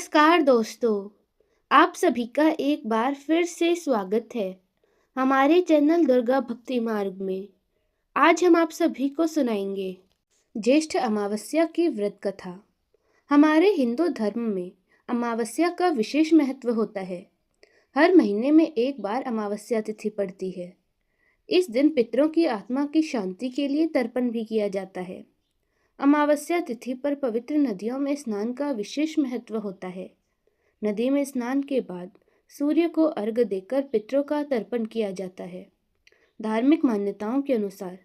नमस्कार दोस्तों, आप सभी का एक बार फिर से स्वागत है हमारे चैनल दुर्गा भक्ति मार्ग में। आज हम आप सभी को सुनाएंगे ज्येष्ठ अमावस्या की व्रत कथा। हमारे हिंदू धर्म में अमावस्या का विशेष महत्व होता है। हर महीने में एक बार अमावस्या तिथि पड़ती है। इस दिन पितरों की आत्मा की शांति के लिए तर्पण भी किया जाता है। अमावस्या तिथि पर पवित्र नदियों में स्नान का विशेष महत्व होता है। नदी में स्नान के बाद सूर्य को अर्घ्य देकर पितरों का तर्पण किया जाता है। धार्मिक मान्यताओं के अनुसार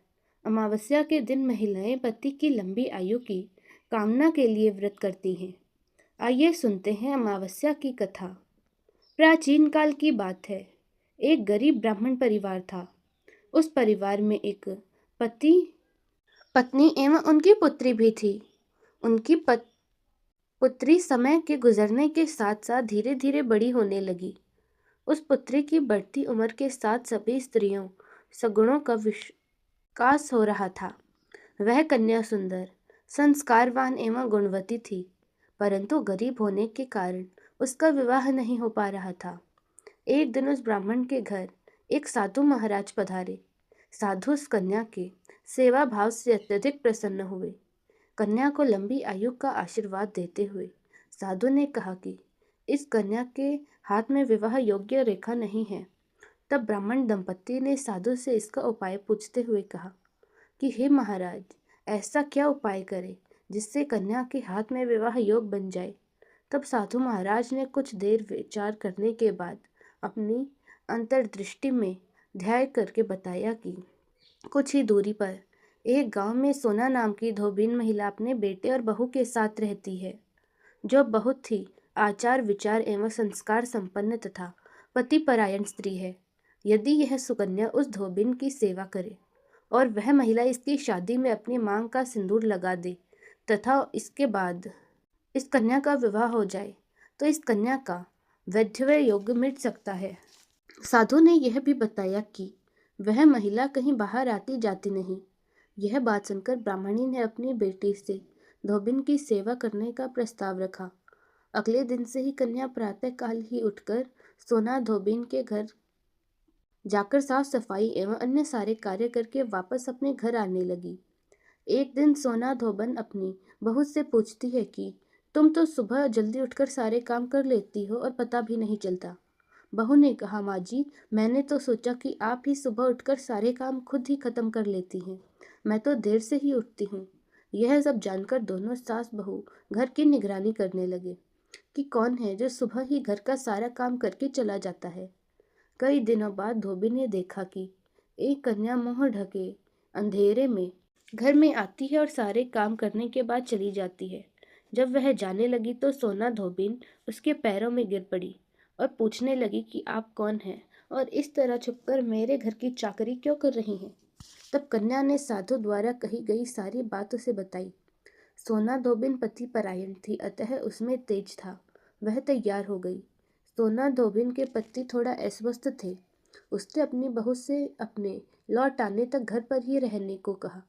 अमावस्या के दिन महिलाएं पति की लंबी आयु की कामना के लिए व्रत करती हैं। आइए सुनते हैं अमावस्या की कथा। प्राचीन काल की बात है। एक गरीब ब्राह्मण परिवार था। उस परिवार में एक पति, पत्नी एवं उनकी पुत्री भी थी। उनकी पुत्री समय के गुजरने के साथ साथ धीरे धीरे बड़ी होने लगी। उस पुत्री की बढ़ती उम्र के साथ सभी स्त्रियों सगुणों का विकास हो रहा था। वह कन्या सुंदर, संस्कारवान एवं गुणवती थी, परंतु गरीब होने के कारण उसका विवाह नहीं हो पा रहा था। एक दिन उस ब्राह्मण के घर एक साधु महाराज पधारे। साधु उस कन्या के सेवा भाव से अत्यधिक प्रसन्न हुए। कन्या को लंबी आयु का आशीर्वाद देते हुए साधु ने कहा कि इस कन्या के हाथ में विवाह योग्य रेखा नहीं है। तब ब्राह्मण दंपत्ति ने साधु से इसका उपाय पूछते हुए कहा कि हे महाराज, ऐसा क्या उपाय करें जिससे कन्या के हाथ में विवाह योग बन जाए। तब साधु महाराज ने कुछ देर विचार करने के बाद अपनी अंतर्दृष्टि में ध्यान करके बताया कि कुछ ही दूरी पर एक गांव में सोना नाम की धोबिन महिला अपने बेटे और बहू के साथ रहती है, जो बहुत ही आचार विचार एवं संस्कार संपन्न तथा पतिपरायण स्त्री है। यदि यह सुकन्या उस धोबिन की सेवा करे और वह महिला इसकी शादी में अपनी मांग का सिंदूर लगा दे तथा इसके बाद इस कन्या का विवाह हो जाए तो इस कन्या का वैधव्य योग मिट सकता है। साधु ने यह भी बताया कि वह महिला कहीं बाहर आती जाती नहीं। यह बात सुनकर ब्राह्मणी ने अपनी बेटी से धोबिन की सेवा करने का प्रस्ताव रखा। अगले दिन से ही कन्या प्रातःकाल ही उठकर सोना धोबिन के घर जाकर साफ सफाई एवं अन्य सारे कार्य करके वापस अपने घर आने लगी। एक दिन सोना धोबन अपनी बहू से पूछती है कि तुम तो सुबह जल्दी उठकर सारे काम कर लेती हो और पता भी नहीं चलता। बहू ने कहा, माँ जी, मैंने तो सोचा कि आप ही सुबह उठकर सारे काम खुद ही खत्म कर लेती हैं। मैं तो देर से ही उठती हूँ। यह सब जानकर दोनों सास बहू घर की निगरानी करने लगे कि कौन है जो सुबह ही घर का सारा काम करके चला जाता है। कई दिनों बाद धोबी ने देखा कि एक कन्या मुंह ढके अंधेरे में घर में आती है और सारे काम करने के बाद चली जाती है। जब वह जाने लगी तो सोना धोबिन उसके पैरों में गिर पड़ी और पूछने लगी कि आप कौन हैं और इस तरह छुपकर मेरे घर की चाकरी क्यों कर रही हैं। तब कन्या ने साधु द्वारा कही गई सारी बात उसे बताई। सोना धोबिन पति परायण थी, अतः उसमें तेज था। वह तैयार हो गई। सोना धोबिन के पति थोड़ा अस्वस्थ थे। उसने अपनी बहू से अपने लौट आने तक घर पर ही रहने को कहा।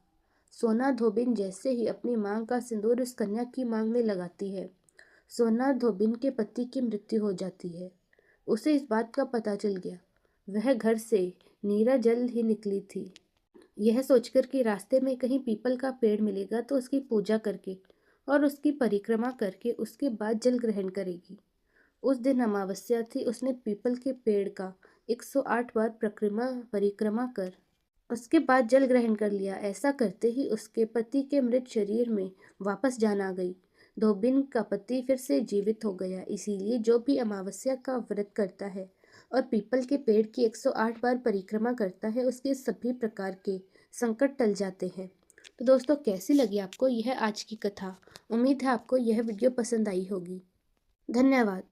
सोना धोबिन जैसे ही अपनी मांग का सिंदूर उस कन्या की मांग में लगाती है, सोना धोबिन के पति की मृत्यु हो जाती है। उसे इस बात का पता चल गया। वह घर से नीरा जल ही निकली थी, यह सोचकर कि रास्ते में कहीं पीपल का पेड़ मिलेगा तो उसकी पूजा करके और उसकी परिक्रमा करके उसके बाद जल ग्रहण करेगी। उस दिन अमावस्या थी। उसने पीपल के पेड़ का 108 बार परिक्रमा कर उसके बाद जल ग्रहण कर लिया। ऐसा करते ही उसके पति के मृत शरीर में वापस जान आ गई। धोबिन का पति फिर से जीवित हो गया। इसीलिए जो भी अमावस्या का व्रत करता है और पीपल के पेड़ की 108 बार परिक्रमा करता है, उसके सभी प्रकार के संकट टल जाते हैं। तो दोस्तों, कैसी लगी आपको यह आज की कथा? उम्मीद है आपको यह वीडियो पसंद आई होगी। धन्यवाद।